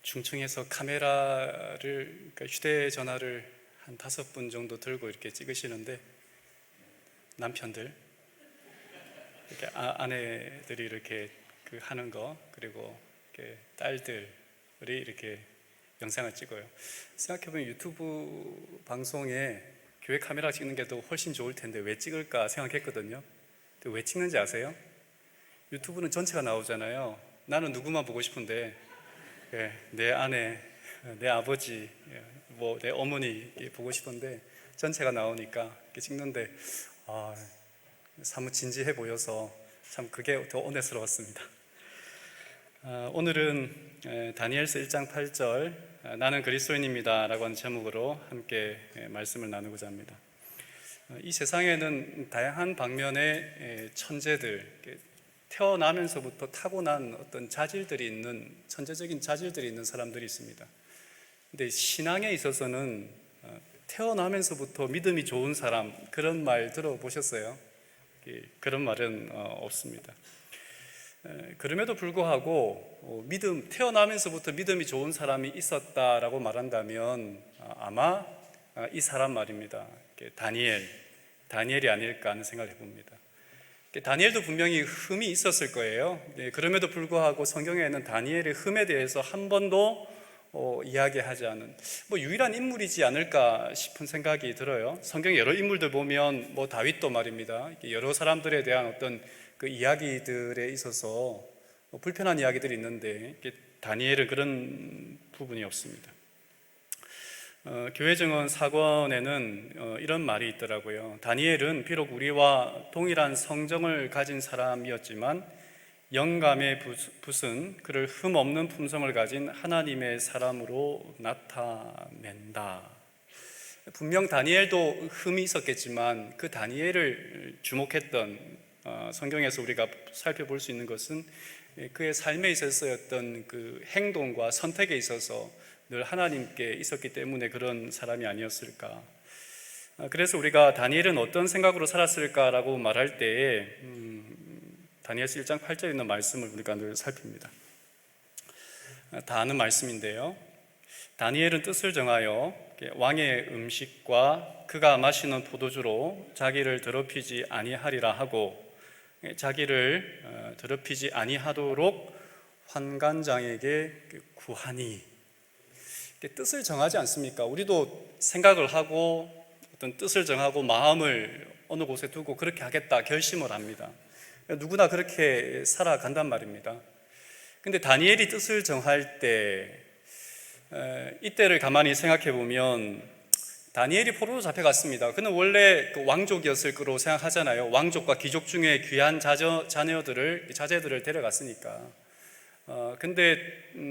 중청에서 카메라를, 그러니까 휴대전화를 한 5분 정도 들고 이렇게 찍으시는데, 남편들, 이렇게 아내들이 이렇게 하는 거, 그리고 이렇게 딸들이 이렇게 영상을 찍어요. 생각해보면 유튜브 방송에 교회 카메라 찍는 게 더 훨씬 좋을 텐데 왜 찍을까 생각했거든요. 근데 왜 찍는지 아세요? 유튜브는 전체가 나오잖아요. 나는 누구만 보고 싶은데, 내 아내, 내 아버지, 내 어머니 보고 싶은데 전체가 나오니까 이렇게 찍는데 사뭇 진지해 보여서 참 그게 더 온해스러웠습니다. 오늘은 다니엘서 1장 8절 나는 그리스도인입니다 라고 하는 제목으로 함께 말씀을 나누고자 합니다. 이 세상에는 다양한 방면의 천재들, 태어나면서부터 타고난 어떤 자질들이 있는, 천재적인 자질들이 있는 사람들이 있습니다. 근데 신앙에 있어서는 태어나면서부터 믿음이 좋은 사람, 그런 말 들어보셨어요? 그런 말은 없습니다. 그럼에도 불구하고 태어나면서부터 믿음이 좋은 사람이 있었다라고 말한다면 아마 이 사람 말입니다. 다니엘이 아닐까 하는 생각을 해봅니다. 다니엘도 분명히 흠이 있었을 거예요. 그럼에도 불구하고 성경에는 다니엘의 흠에 대해서 한 번도 이야기하지 않은 유일한 인물이지 않을까 싶은 생각이 들어요. 성경 여러 인물들 보면 다윗도 말입니다. 여러 사람들에 대한 어떤 그 이야기들에 있어서 불편한 이야기들이 있는데 다니엘은 그런 부분이 없습니다. 교회 증언 4권에는 이런 말이 있더라고요. 다니엘은 비록 우리와 동일한 성정을 가진 사람이었지만 영감의 붓은 그를 흠없는 품성을 가진 하나님의 사람으로 나타낸다. 분명 다니엘도 흠이 있었겠지만 그 다니엘을 주목했던 성경에서 우리가 살펴볼 수 있는 것은 그의 삶에 있었던 그 행동과 선택에 있어서 늘 하나님께 있었기 때문에 그런 사람이 아니었을까. 그래서 우리가 다니엘은 어떤 생각으로 살았을까라고 말할 때에 다니엘서 1장 8절에 있는 말씀을 우리가 늘 살핍니다. 다 아는 말씀인데요. 다니엘은 뜻을 정하여 왕의 음식과 그가 마시는 포도주로 자기를 더럽히지 아니하리라 하고 자기를 더럽히지 아니하도록 환관장에게 구하니. 뜻을 정하지 않습니까? 우리도 생각을 하고 어떤 뜻을 정하고 마음을 어느 곳에 두고 그렇게 하겠다 결심을 합니다. 누구나 그렇게 살아간단 말입니다. 근데 다니엘이 뜻을 정할 때 이때를 가만히 생각해 보면 다니엘이 포로로 잡혀갔습니다. 그는 원래 왕족이었을 거로 생각하잖아요. 왕족과 귀족 중에 귀한 자제들을 데려갔으니까. 근데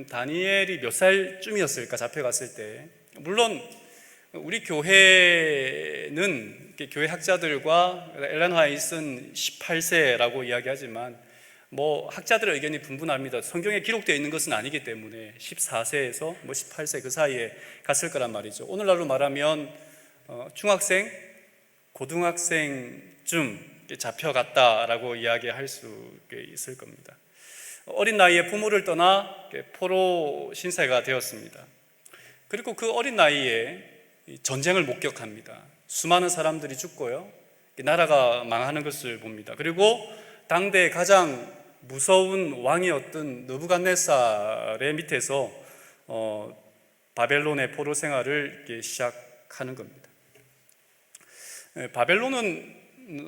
다니엘이 몇 살쯤이었을까 잡혀갔을 때. 물론 우리 교회는 교회 학자들과 엘렌 화이트는 18세라고 이야기하지만 학자들의 의견이 분분합니다. 성경에 기록되어 있는 것은 아니기 때문에 14세에서 18세 그 사이에 갔을 거란 말이죠. 오늘날로 말하면 중학생, 고등학생쯤 잡혀갔다라고 이야기할 수 있을 겁니다. 어린 나이에 부모를 떠나 포로 신세가 되었습니다. 그리고 그 어린 나이에 전쟁을 목격합니다. 수많은 사람들이 죽고요, 나라가 망하는 것을 봅니다. 그리고 당대 가장 무서운 왕이었던 느부갓네살의 밑에서 바벨론의 포로 생활을 시작하는 겁니다. 바벨론은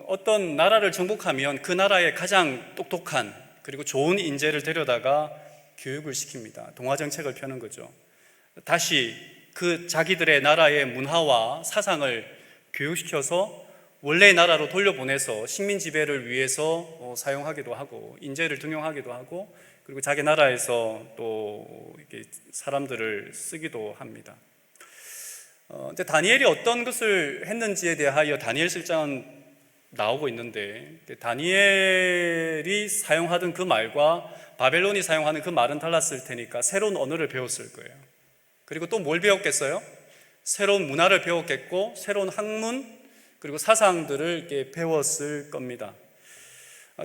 어떤 나라를 정복하면 그 나라의 가장 똑똑한 그리고 좋은 인재를 데려다가 교육을 시킵니다. 동화정책을 펴는 거죠. 다시 그 자기들의 나라의 문화와 사상을 교육시켜서 원래의 나라로 돌려보내서 식민 지배를 위해서 사용하기도 하고 인재를 등용하기도 하고 그리고 자기 나라에서 또 이렇게 사람들을 쓰기도 합니다. 근데 다니엘이 어떤 것을 했는지에 대하여 다니엘서 1장은 나오고 있는데 다니엘이 사용하던 그 말과 바벨론이 사용하는 그 말은 달랐을 테니까 새로운 언어를 배웠을 거예요. 그리고 또 뭘 배웠겠어요? 새로운 문화를 배웠겠고 새로운 학문 그리고 사상들을 이렇게 배웠을 겁니다.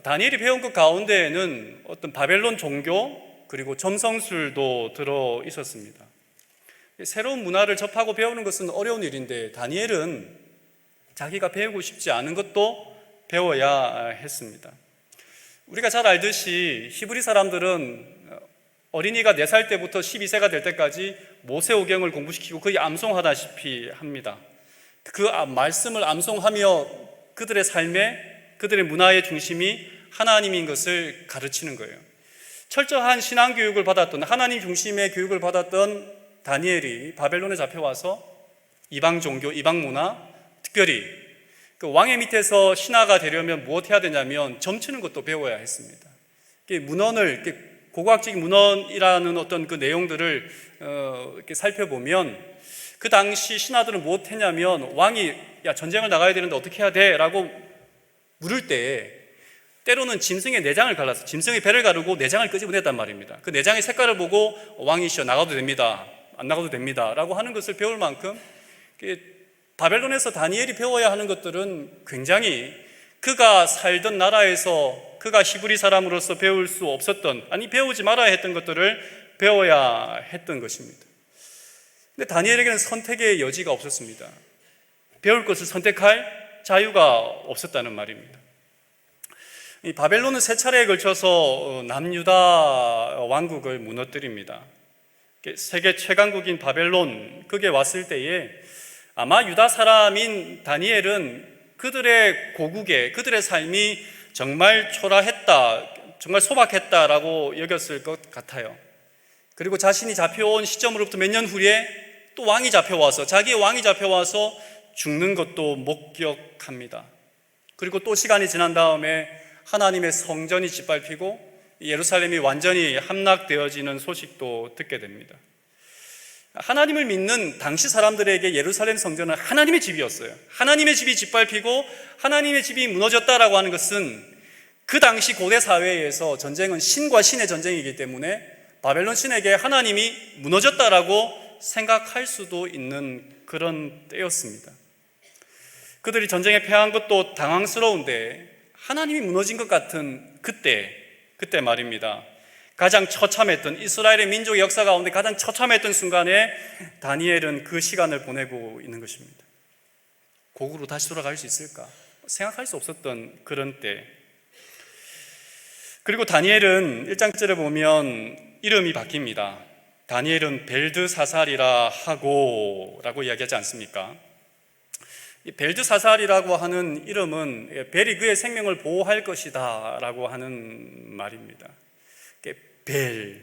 다니엘이 배운 것 가운데에는 어떤 바벨론 종교 그리고 점성술도 들어 있었습니다. 새로운 문화를 접하고 배우는 것은 어려운 일인데 다니엘은 자기가 배우고 싶지 않은 것도 배워야 했습니다. 우리가 잘 알듯이 히브리 사람들은 어린이가 4살 때부터 12세가 될 때까지 모세오경을 공부시키고 거의 암송하다시피 합니다. 그 말씀을 암송하며 그들의 삶에, 그들의 문화의 중심이 하나님인 것을 가르치는 거예요. 철저한 신앙교육을 받았던, 하나님 중심의 교육을 받았던 다니엘이 바벨론에 잡혀와서 이방 종교, 이방 문화, 특별히 그 왕의 밑에서 신하가 되려면 무엇 해야 되냐면 점치는 것도 배워야 했습니다. 문헌을, 고고학적인 문헌이라는 어떤 그 내용들을 이렇게 살펴보면 그 당시 신하들은 무엇 했냐면 왕이 야 전쟁을 나가야 되는데 어떻게 해야 돼? 라고 물을 때 때로는 짐승의 내장을 갈라서 짐승의 배를 가르고 내장을 끄집어냈단 말입니다. 그 내장의 색깔을 보고 왕이시여 나가도 됩니다, 안 나가도 됩니다 라고 하는 것을 배울 만큼 바벨론에서 다니엘이 배워야 하는 것들은 굉장히 그가 살던 나라에서 그가 히브리 사람으로서 배울 수 없었던, 아니 배우지 말아야 했던 것들을 배워야 했던 것입니다. 근데 다니엘에게는 선택의 여지가 없었습니다. 배울 것을 선택할 자유가 없었다는 말입니다. 이 바벨론은 3차례에 걸쳐서 남유다 왕국을 무너뜨립니다. 세계 최강국인 바벨론, 그게 왔을 때에 아마 유다 사람인 다니엘은 그들의 고국에, 그들의 삶이 정말 초라했다, 정말 소박했다라고 여겼을 것 같아요. 그리고 자신이 잡혀온 시점으로부터 몇 년 후에 또 왕이 잡혀와서, 자기의 왕이 잡혀와서 죽는 것도 목격합니다. 그리고 또 시간이 지난 다음에 하나님의 성전이 짓밟히고 예루살렘이 완전히 함락되어지는 소식도 듣게 됩니다. 하나님을 믿는 당시 사람들에게 예루살렘 성전은 하나님의 집이었어요. 하나님의 집이 짓밟히고 하나님의 집이 무너졌다라고 하는 것은 그 당시 고대 사회에서 전쟁은 신과 신의 전쟁이기 때문에 바벨론 신에게 하나님이 무너졌다라고 생각할 수도 있는 그런 때였습니다. 그들이 전쟁에 패한 것도 당황스러운데 하나님이 무너진 것 같은 그때 말입니다. 가장 처참했던, 이스라엘의 민족의 역사 가운데 가장 처참했던 순간에 다니엘은 그 시간을 보내고 있는 것입니다. 고국으로 다시 돌아갈 수 있을까? 생각할 수 없었던 그런 때. 그리고 다니엘은 1장절에 보면 이름이 바뀝니다. 다니엘은 벨드사살이라 하고 라고 이야기하지 않습니까? 이 벨드사살이라고 하는 이름은 벨이 그의 생명을 보호할 것이다 라고 하는 말입니다. 벨,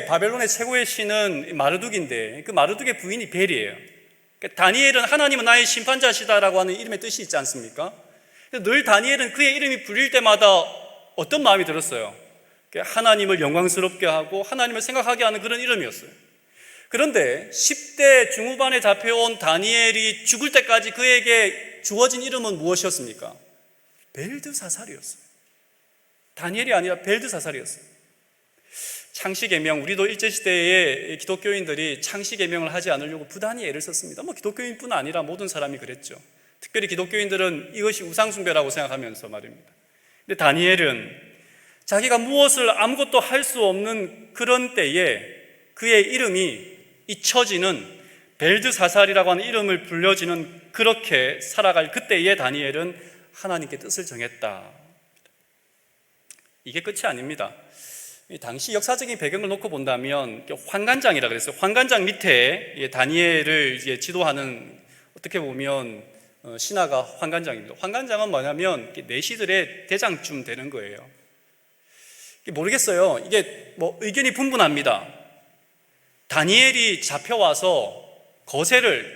바벨론의 최고의 신은 마르둑인데 그 마르둑의 부인이 벨이에요. 다니엘은 하나님은 나의 심판자시다라고 하는 이름의 뜻이 있지 않습니까? 늘 다니엘은 그의 이름이 불릴 때마다 어떤 마음이 들었어요? 하나님을 영광스럽게 하고 하나님을 생각하게 하는 그런 이름이었어요. 그런데 10대 중후반에 잡혀온 다니엘이 죽을 때까지 그에게 주어진 이름은 무엇이었습니까? 벨드사살이었어요. 다니엘이 아니라 벨드사살이었어요. 창시계명, 우리도 일제시대에 기독교인들이 창시계명을 하지 않으려고 부단히 애를 썼습니다. 기독교인뿐 아니라 모든 사람이 그랬죠. 특별히 기독교인들은 이것이 우상숭배라고 생각하면서 말입니다. 근데 다니엘은 자기가 무엇을 아무것도 할 수 없는 그런 때에 그의 이름이 잊혀지는 벨드사살이라고 하는 이름을 불려지는 그렇게 살아갈 그때에 다니엘은 하나님께 뜻을 정했다. 이게 끝이 아닙니다. 당시 역사적인 배경을 놓고 본다면 환관장이라 그랬어요. 환관장 밑에 다니엘을 이제 지도하는, 어떻게 보면 신하가 환관장입니다. 환관장은 뭐냐면 내시들의 대장쯤 되는 거예요. 모르겠어요. 이게 의견이 분분합니다. 다니엘이 잡혀와서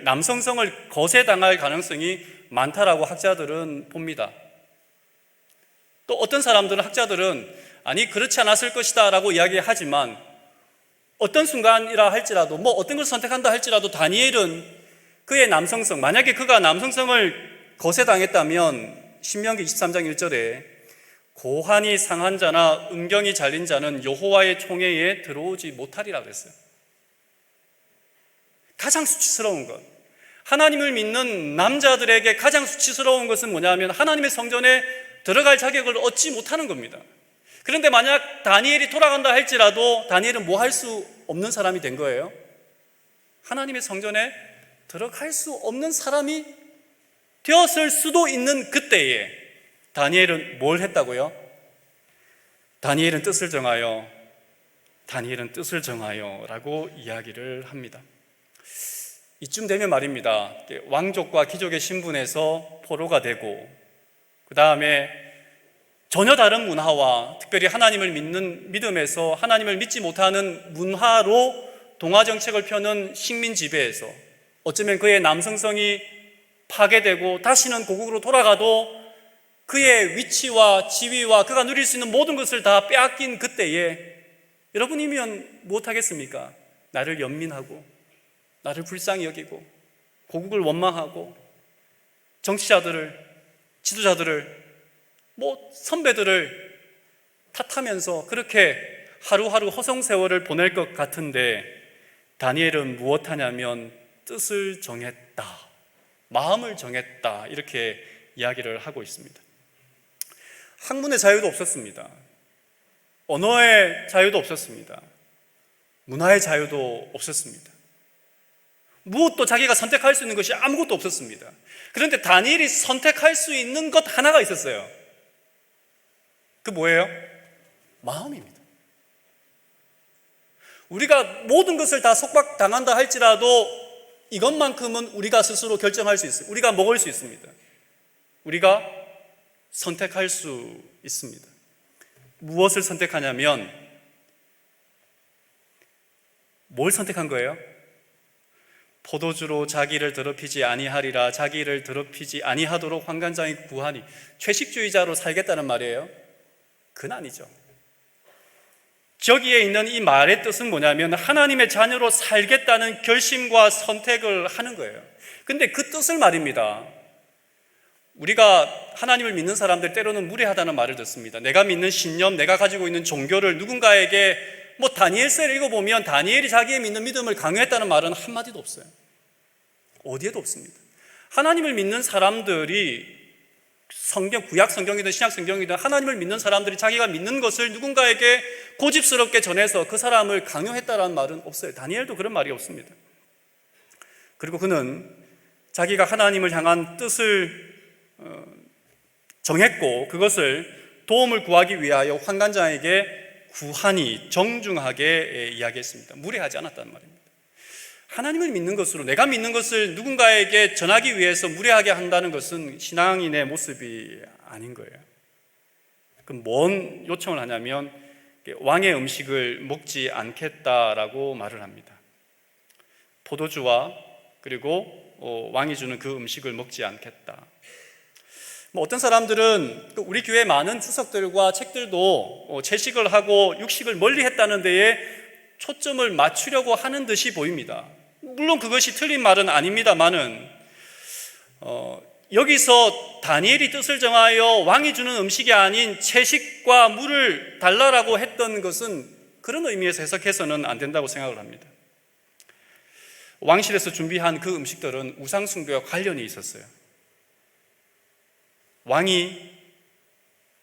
남성성을 거세당할 가능성이 많다라고 학자들은 봅니다. 또 어떤 사람들은, 학자들은 아니 그렇지 않았을 것이다 라고 이야기하지만 어떤 순간이라 할지라도 어떤 것을 선택한다 할지라도 다니엘은 그의 남성성, 만약에 그가 남성성을 거세당했다면 신명기 23장 1절에 고환이 상한 자나 음경이 잘린 자는 여호와의 총회에 들어오지 못하리라 그랬어요. 가장 수치스러운 것, 하나님을 믿는 남자들에게 가장 수치스러운 것은 뭐냐면 하나님의 성전에 들어갈 자격을 얻지 못하는 겁니다. 그런데 만약 다니엘이 돌아간다 할지라도 다니엘은 뭐 할 수 없는 사람이 된 거예요? 하나님의 성전에 들어갈 수 없는 사람이 되었을 수도 있는 그때에 다니엘은 뭘 했다고요? 다니엘은 뜻을 정하여 라고 이야기를 합니다. 이쯤 되면 말입니다, 왕족과 귀족의 신분에서 포로가 되고, 그 다음에 전혀 다른 문화와 특별히 하나님을 믿는 믿음에서 하나님을 믿지 못하는 문화로 동화 정책을 펴는 식민 지배에서 어쩌면 그의 남성성이 파괴되고 다시는 고국으로 돌아가도 그의 위치와 지위와 그가 누릴 수 있는 모든 것을 다 빼앗긴 그때에 여러분이면 무엇하겠습니까? 나를 연민하고 나를 불쌍히 여기고 고국을 원망하고 정치자들을, 지도자들을, 선배들을 탓하면서 그렇게 하루하루 허송세월을 보낼 것 같은데 다니엘은 무엇하냐면 뜻을 정했다, 마음을 정했다, 이렇게 이야기를 하고 있습니다. 학문의 자유도 없었습니다. 언어의 자유도 없었습니다. 문화의 자유도 없었습니다. 무엇도 자기가 선택할 수 있는 것이 아무것도 없었습니다. 그런데 다니엘이 선택할 수 있는 것 하나가 있었어요. 그 뭐예요? 마음입니다. 우리가 모든 것을 다 속박당한다 할지라도 이것만큼은 우리가 스스로 결정할 수 있어요. 우리가 먹을 수 있습니다. 우리가 선택할 수 있습니다. 무엇을 선택하냐면 뭘 선택한 거예요? 포도주로 자기를 더럽히지 아니하리라, 자기를 더럽히지 아니하도록 환관장이 구하니. 채식주의자로 살겠다는 말이에요? 그건 아니죠. 저기에 있는 이 말의 뜻은 뭐냐면 하나님의 자녀로 살겠다는 결심과 선택을 하는 거예요. 근데 그 뜻을 말입니다. 우리가 하나님을 믿는 사람들 때로는 무례하다는 말을 듣습니다. 내가 믿는 신념, 내가 가지고 있는 종교를 누군가에게 다니엘서를 읽어보면 다니엘이 자기의 믿는 믿음을 강요했다는 말은 한마디도 없어요. 어디에도 없습니다. 하나님을 믿는 사람들이 구약 성경이든 신약 성경이든 하나님을 믿는 사람들이 자기가 믿는 것을 누군가에게 고집스럽게 전해서 그 사람을 강요했다는 말은 없어요. 다니엘도 그런 말이 없습니다. 그리고 그는 자기가 하나님을 향한 뜻을 정했고 그것을 도움을 구하기 위하여 환관장에게 구하니 정중하게 이야기했습니다. 무례하지 않았다는 말입니다. 하나님을 믿는 것으로 내가 믿는 것을 누군가에게 전하기 위해서 무례하게 한다는 것은 신앙인의 모습이 아닌 거예요. 그럼 뭔 요청을 하냐면 왕의 음식을 먹지 않겠다라고 말을 합니다. 포도주와 그리고 왕이 주는 그 음식을 먹지 않겠다. 어떤 사람들은 우리 교회 많은 주석들과 책들도 채식을 하고 육식을 멀리 했다는 데에 초점을 맞추려고 하는 듯이 보입니다. 물론 그것이 틀린 말은 아닙니다만은 여기서 다니엘이 뜻을 정하여 왕이 주는 음식이 아닌 채식과 물을 달라라고 했던 것은 그런 의미에서 해석해서는 안 된다고 생각을 합니다. 왕실에서 준비한 그 음식들은 우상 숭배와 관련이 있었어요. 왕이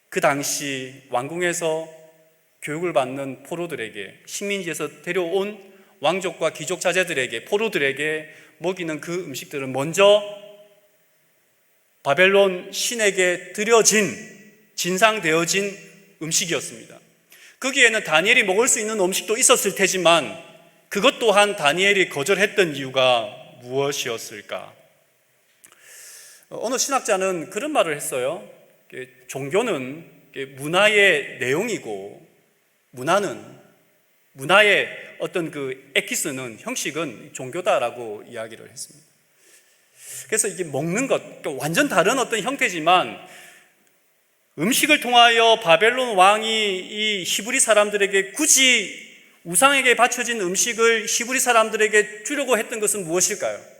그 당시 왕궁에서 교육을 받는 포로들에게, 식민지에서 데려온 왕족과 귀족 자제들에게, 포로들에게 먹이는 그 음식들은 먼저 바벨론 신에게 진상되어진 음식이었습니다. 거기에는 다니엘이 먹을 수 있는 음식도 있었을 테지만 그것 또한 다니엘이 거절했던 이유가 무엇이었을까? 어느 신학자는 그런 말을 했어요. 종교는 문화의 내용이고 문화의 어떤 그 에키스는, 형식은 종교다라고 이야기를 했습니다. 그래서 이게 먹는 것, 완전 다른 어떤 형태지만 음식을 통하여 바벨론 왕이 이 히브리 사람들에게 굳이 우상에게 바쳐진 음식을 히브리 사람들에게 주려고 했던 것은 무엇일까요?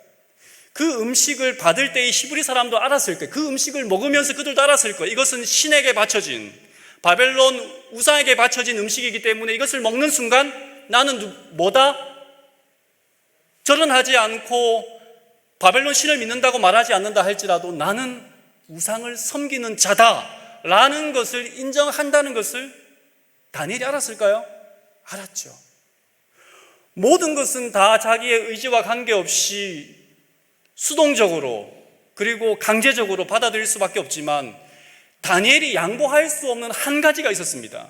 그 음식을 받을 때의 히브리 사람도 알았을 거예요. 그 음식을 먹으면서 그들도 알았을 거예요. 이것은 신에게 바쳐진, 바벨론 우상에게 바쳐진 음식이기 때문에 이것을 먹는 순간 나는 뭐다? 절은 하지 않고 바벨론 신을 믿는다고 말하지 않는다 할지라도 나는 우상을 섬기는 자다라는 것을 인정한다는 것을 다니엘이 알았을까요? 알았죠. 모든 것은 다 자기의 의지와 관계없이 수동적으로 그리고 강제적으로 받아들일 수밖에 없지만 다니엘이 양보할 수 없는 한 가지가 있었습니다.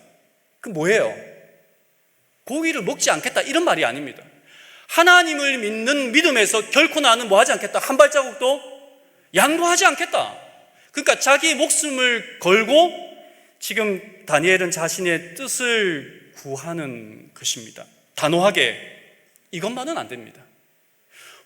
그 뭐예요? 고기를 먹지 않겠다 이런 말이 아닙니다. 하나님을 믿는 믿음에서 결코 나는 뭐 하지 않겠다, 한 발자국도 양보하지 않겠다. 그러니까 자기의 목숨을 걸고 지금 다니엘은 자신의 뜻을 구하는 것입니다. 단호하게 이것만은 안 됩니다.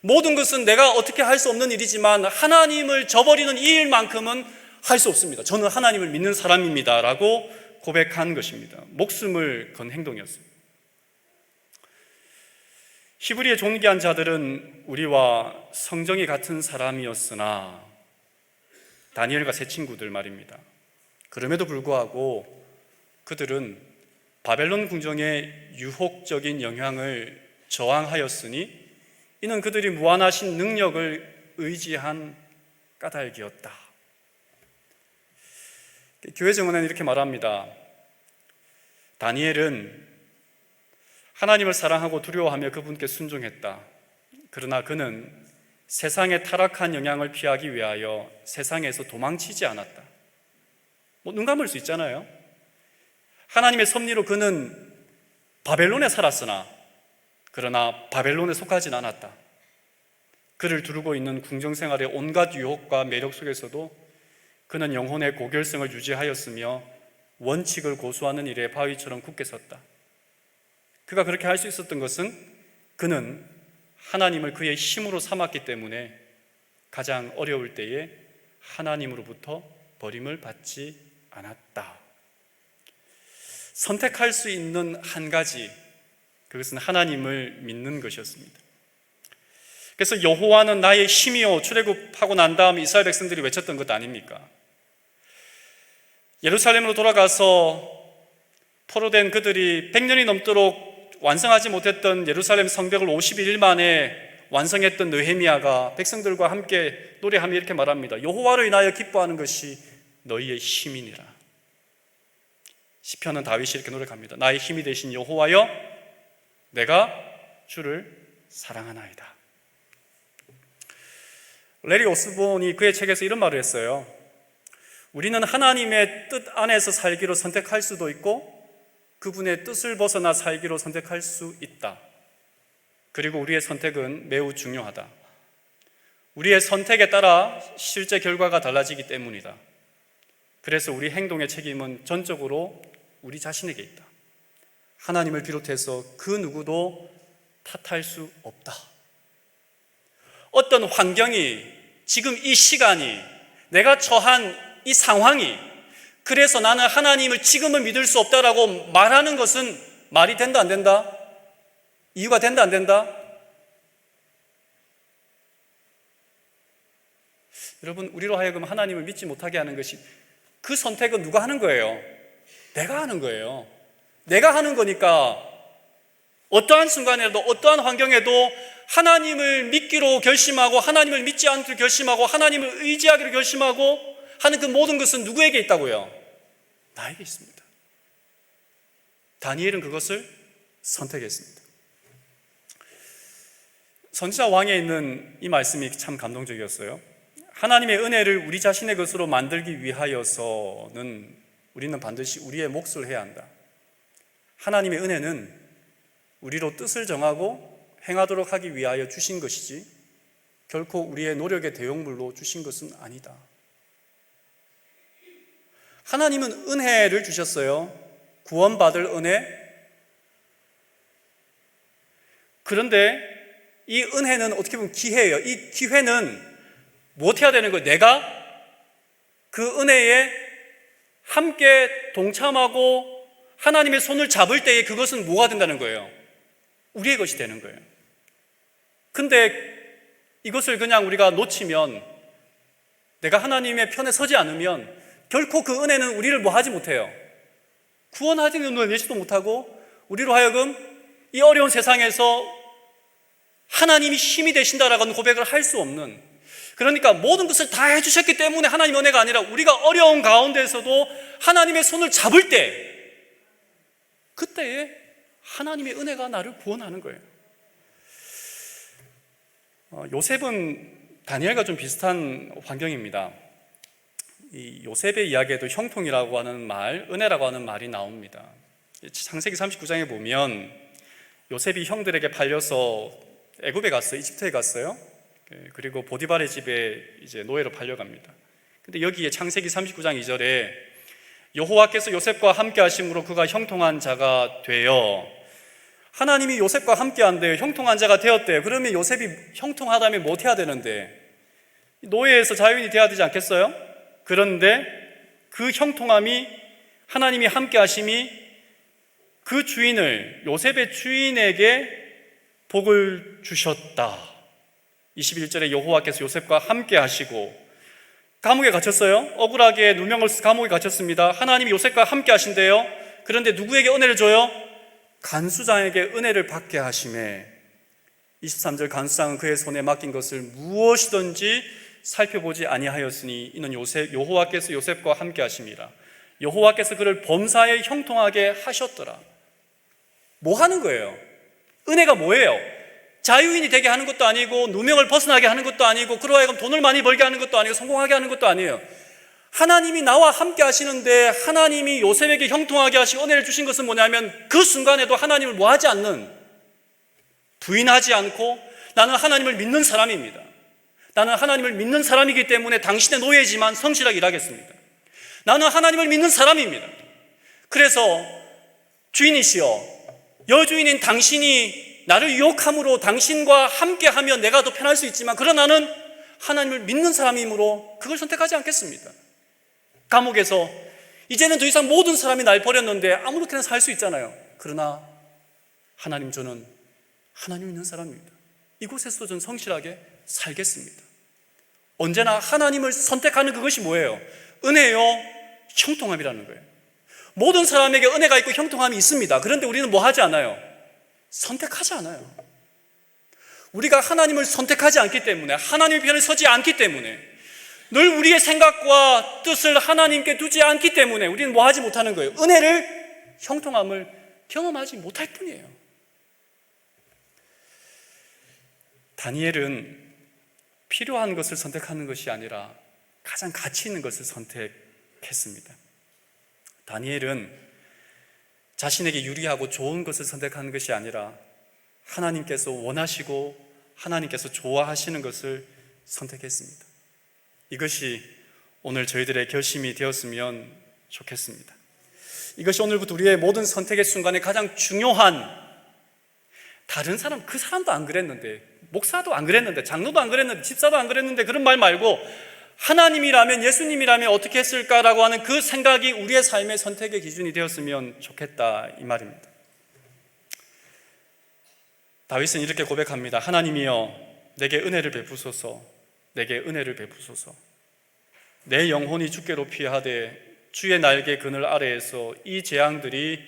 모든 것은 내가 어떻게 할 수 없는 일이지만 하나님을 저버리는 이 일만큼은 할 수 없습니다. 저는 하나님을 믿는 사람입니다 라고 고백한 것입니다. 목숨을 건 행동이었습니다. 히브리의 존귀한 자들은 우리와 성정이 같은 사람이었으나 다니엘과 세 친구들 말입니다. 그럼에도 불구하고 그들은 바벨론 궁정의 유혹적인 영향을 저항하였으니 이는 그들이 무한하신 능력을 의지한 까닭이었다. 교회 정언에는 이렇게 말합니다. 다니엘은 하나님을 사랑하고 두려워하며 그분께 순종했다. 그러나 그는 세상의 타락한 영향을 피하기 위하여 세상에서 도망치지 않았다. 눈 감을 수 있잖아요. 하나님의 섭리로 그는 바벨론에 살았으나 그러나 바벨론에 속하진 않았다. 그를 두르고 있는 궁정생활의 온갖 유혹과 매력 속에서도 그는 영혼의 고결성을 유지하였으며 원칙을 고수하는 일에 바위처럼 굳게 섰다. 그가 그렇게 할 수 있었던 것은 그는 하나님을 그의 힘으로 삼았기 때문에 가장 어려울 때에 하나님으로부터 버림을 받지 않았다. 선택할 수 있는 한 가지, 그것은 하나님을 믿는 것이었습니다. 그래서 여호와는 나의 힘이요, 출애굽하고 난 다음 이스라엘 백성들이 외쳤던 것 아닙니까? 예루살렘으로 돌아가서 포로된 그들이 100년이 넘도록 완성하지 못했던 예루살렘 성벽을 51일 만에 완성했던 느헤미야가 백성들과 함께 노래하며 이렇게 말합니다. 여호와로 인하여 기뻐하는 것이 너희의 힘이니라. 시편은 다윗이 이렇게 노력합니다. 나의 힘이 되신 여호와여, 내가 주를 사랑하나이다. 레리 오스본이 그의 책에서 이런 말을 했어요. 우리는 하나님의 뜻 안에서 살기로 선택할 수도 있고 그분의 뜻을 벗어나 살기로 선택할 수 있다. 그리고 우리의 선택은 매우 중요하다. 우리의 선택에 따라 실제 결과가 달라지기 때문이다. 그래서 우리 행동의 책임은 전적으로 우리 자신에게 있다. 하나님을 비롯해서 그 누구도 탓할 수 없다. 어떤 환경이, 지금 이 시간이, 내가 처한 이 상황이, 그래서 나는 하나님을 지금은 믿을 수 없다라고 말하는 것은 말이 된다 안 된다? 이유가 된다 안 된다? 여러분, 우리로 하여금 하나님을 믿지 못하게 하는 것이, 그 선택은 누가 하는 거예요? 내가 하는 거예요. 내가 하는 거니까 어떠한 순간에도 어떠한 환경에도 하나님을 믿기로 결심하고 하나님을 믿지 않기로 결심하고 하나님을 의지하기로 결심하고 하는 그 모든 것은 누구에게 있다고요? 나에게 있습니다. 다니엘은 그것을 선택했습니다. 선지자 왕에 있는 이 말씀이 참 감동적이었어요. 하나님의 은혜를 우리 자신의 것으로 만들기 위하여서는 우리는 반드시 우리의 몫을 해야 한다. 하나님의 은혜는 우리로 뜻을 정하고 행하도록 하기 위하여 주신 것이지 결코 우리의 노력의 대용물로 주신 것은 아니다. 하나님은 은혜를 주셨어요. 구원받을 은혜. 그런데 이 은혜는 어떻게 보면 기회예요. 이 기회는 무엇 해야 되는 거예요? 내가 그 은혜에 함께 동참하고 하나님의 손을 잡을 때에 그것은 뭐가 된다는 거예요? 우리의 것이 되는 거예요. 근데 이것을 그냥 우리가 놓치면, 내가 하나님의 편에 서지 않으면 결코 그 은혜는 우리를 뭐 하지 못해요. 구원하지는 내지도 못하고 우리로 하여금 이 어려운 세상에서 하나님이 힘이 되신다라고 하는 고백을 할 수 없는, 그러니까 모든 것을 다 해주셨기 때문에 하나님의 은혜가 아니라 우리가 어려운 가운데에서도 하나님의 손을 잡을 때 그때에 하나님의 은혜가 나를 구원하는 거예요. 요셉은 다니엘과 좀 비슷한 환경입니다. 이 요셉의 이야기에도 형통이라고 하는 말, 은혜라고 하는 말이 나옵니다. 창세기 39장에 보면 요셉이 형들에게 팔려서 애굽에 갔어요. 이집트에 갔어요. 그리고 보디발의 집에 이제 노예로 팔려갑니다. 근데 여기에 창세기 39장 2절에 여호와께서 요셉과 함께 하심으로 그가 형통한 자가 되어, 하나님이 요셉과 함께 한대요. 형통한 자가 되었대요. 그러면 요셉이 형통하다면 못 해야 되는데 노예에서 자유인이 돼야 되지 않겠어요? 그런데 그 형통함이, 하나님이 함께 하심이 그 주인을, 요셉의 주인에게 복을 주셨다. 21절에 여호와께서 요셉과 함께 하시고, 감옥에 갇혔어요. 억울하게 누명을 쓰고 감옥에 갇혔습니다. 하나님이 요셉과 함께 하신대요. 그런데 누구에게 은혜를 줘요? 간수장에게 은혜를 받게 하심에, 23절, 간수장은 그의 손에 맡긴 것을 무엇이든지 살펴보지 아니하였으니 이는 여호와께서 요셉과 함께 하심이라. 여호와께서 그를 범사에 형통하게 하셨더라. 뭐 하는 거예요? 은혜가 뭐예요? 자유인이 되게 하는 것도 아니고, 누명을 벗어나게 하는 것도 아니고, 그로 하여금 돈을 많이 벌게 하는 것도 아니고, 성공하게 하는 것도 아니에요. 하나님이 나와 함께 하시는데, 하나님이 요셉에게 형통하게 하시고 은혜를 주신 것은 뭐냐면, 그 순간에도 하나님을 뭐 하지 않는, 부인하지 않고, 나는 하나님을 믿는 사람입니다. 나는 하나님을 믿는 사람이기 때문에 당신의 노예지만 성실하게 일하겠습니다. 나는 하나님을 믿는 사람입니다. 그래서 주인이시여, 여주인인 당신이 나를 유혹함으로 당신과 함께하면 내가 더 편할 수 있지만, 그러나 나는 하나님을 믿는 사람이므로 그걸 선택하지 않겠습니다. 감옥에서 이제는 더 이상 모든 사람이 날 버렸는데 아무렇게나 살 수 있잖아요. 그러나 하나님, 저는 하나님 믿는 사람입니다. 이곳에서도 저는 성실하게 살겠습니다. 언제나 하나님을 선택하는 그것이 뭐예요? 은혜요, 형통함이라는 거예요. 모든 사람에게 은혜가 있고 형통함이 있습니다. 그런데 우리는 뭐 하지 않아요? 선택하지 않아요. 우리가 하나님을 선택하지 않기 때문에, 하나님의 편에 서지 않기 때문에, 늘 우리의 생각과 뜻을 하나님께 두지 않기 때문에 우리는 뭐 하지 못하는 거예요? 은혜를, 형통함을 경험하지 못할 뿐이에요. 다니엘은 필요한 것을 선택하는 것이 아니라 가장 가치 있는 것을 선택했습니다. 다니엘은 자신에게 유리하고 좋은 것을 선택하는 것이 아니라 하나님께서 원하시고 하나님께서 좋아하시는 것을 선택했습니다. 이것이 오늘 저희들의 결심이 되었으면 좋겠습니다. 이것이 오늘부터 우리의 모든 선택의 순간에 가장 중요한, 다른 사람, 그 사람도 안 그랬는데, 목사도 안 그랬는데, 장로도 안 그랬는데, 집사도 안 그랬는데, 그런 말 말고 하나님이라면, 예수님이라면 어떻게 했을까라고 하는 그 생각이 우리의 삶의 선택의 기준이 되었으면 좋겠다, 이 말입니다. 다윗은 이렇게 고백합니다. 하나님이여, 내게 은혜를 베푸소서, 내게 은혜를 베푸소서. 내 영혼이 주께로 피하되 주의 날개 그늘 아래에서 이 재앙들이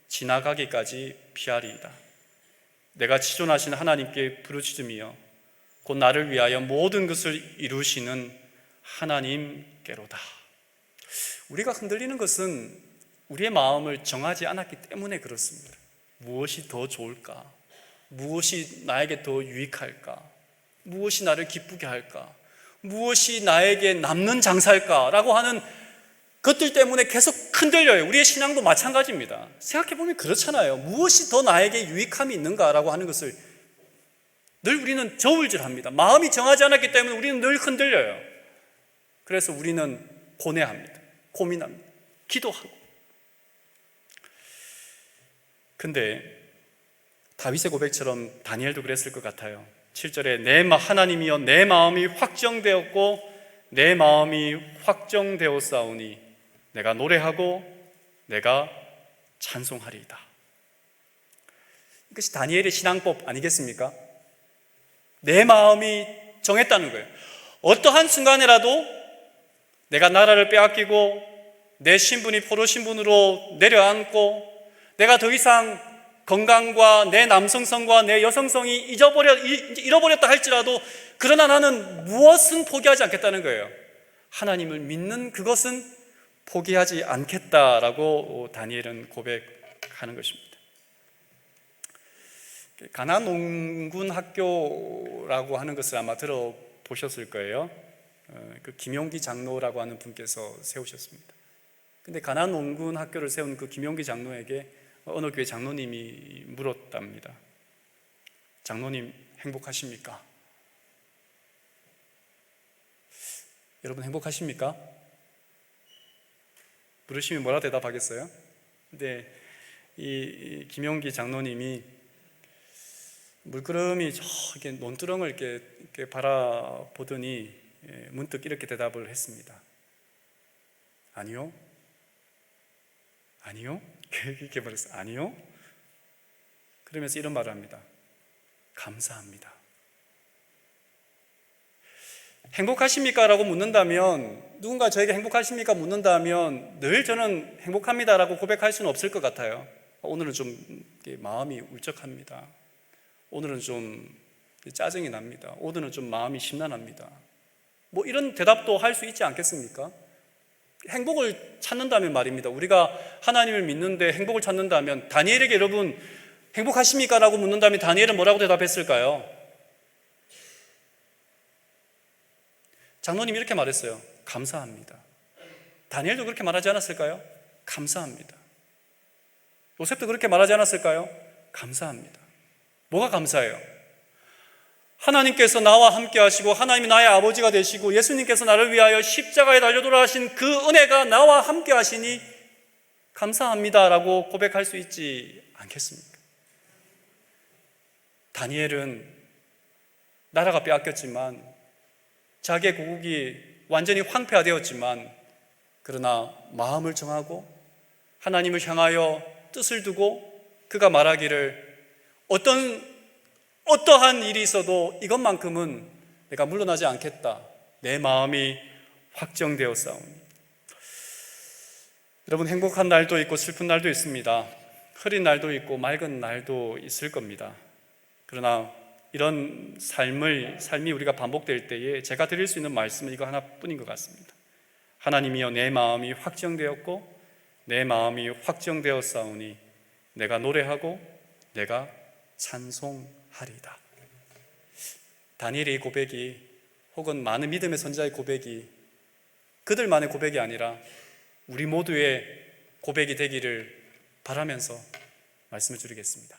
지나가기까지 피하리이다. 내가 치존하신 하나님께 부르짖으며 곧 나를 위하여 모든 것을 이루시는 하나님께로다. 우리가 흔들리는 것은 우리의 마음을 정하지 않았기 때문에 그렇습니다. 무엇이 더 좋을까? 무엇이 나에게 더 유익할까? 무엇이 나를 기쁘게 할까? 무엇이 나에게 남는 장사일까? 라고 하는 것들 때문에 계속 흔들려요. 우리의 신앙도 마찬가지입니다. 생각해보면 그렇잖아요. 무엇이 더 나에게 유익함이 있는가라고 하는 것을 늘 우리는 저울질합니다. 마음이 정하지 않았기 때문에 우리는 늘 흔들려요. 그래서 우리는 고뇌합니다. 고민합니다. 기도하고. 근데 다윗의 고백처럼 다니엘도 그랬을 것 같아요. 7절에 하나님이여 내 마음이 확정되었고 내 마음이 확정되었사오니 내가 노래하고 내가 찬송하리이다. 이것이 다니엘의 신앙법 아니겠습니까? 내 마음이 정했다는 거예요. 어떠한 순간에라도 내가 나라를 빼앗기고 내 신분이 포로 신분으로 내려앉고 내가 더 이상 건강과 내 남성성과 내 여성성이 잃어버렸다 할지라도 그러나 나는 무엇은 포기하지 않겠다는 거예요. 하나님을 믿는 그것은 포기하지 않겠다라고 다니엘은 고백합니다. 하는 것입니다. 가나안 농군 학교라고 하는 것을 아마 들어보셨을 거예요. 그 김용기 장로라고 하는 분께서 세우셨습니다. 근데 가나안 농군 학교를 세운 그 김용기 장로에게 어느 교회 장로님이 물었답니다. 장로님 행복하십니까? 여러분 행복하십니까? 물으시면 뭐라 대답하겠어요? 근데 이 김용기 장로님이 물끄러미 저기 논두렁을 이렇게 바라보더니 문득 이렇게 대답을 했습니다. 아니요. 아니요? 이렇게 말했어요. 아니요? 그러면서 이런 말을 합니다. 감사합니다. 행복하십니까? 라고 묻는다면, 누군가 저에게 행복하십니까? 묻는다면 늘 저는 행복합니다 라고 고백할 수는 없을 것 같아요. 오늘은 좀 마음이 울적합니다. 오늘은 좀 짜증이 납니다. 오늘은 좀 마음이 심란합니다. 뭐 이런 대답도 할 수 있지 않겠습니까? 행복을 찾는다면 말입니다. 우리가 하나님을 믿는데 행복을 찾는다면, 다니엘에게 여러분 행복하십니까? 라고 묻는다면 다니엘은 뭐라고 대답했을까요? 장로님이 이렇게 말했어요. 감사합니다. 다니엘도 그렇게 말하지 않았을까요? 감사합니다. 요셉도 그렇게 말하지 않았을까요? 감사합니다. 뭐가 감사해요? 하나님께서 나와 함께 하시고 하나님이 나의 아버지가 되시고 예수님께서 나를 위하여 십자가에 달려 돌아가신 그 은혜가 나와 함께 하시니 감사합니다 라고 고백할 수 있지 않겠습니까? 다니엘은 나라가 빼앗겼지만, 자기의 고국이 완전히 황폐화되었지만, 그러나 마음을 정하고 하나님을 향하여 뜻을 두고 그가 말하기를 어떠한 일이 있어도 이것만큼은 내가 물러나지 않겠다. 내 마음이 확정되었사오니. 여러분, 행복한 날도 있고 슬픈 날도 있습니다. 흐린 날도 있고 맑은 날도 있을 겁니다. 그러나 이런 삶이 우리가 반복될 때에 제가 드릴 수 있는 말씀은 이거 하나뿐인 것 같습니다. 하나님이여, 내 마음이 확정되었고 내 마음이 확정되었사오니 내가 노래하고 내가 찬송하리다. 다니엘의 고백이, 혹은 많은 믿음의 선지자의 고백이 그들만의 고백이 아니라 우리 모두의 고백이 되기를 바라면서 말씀을 드리겠습니다.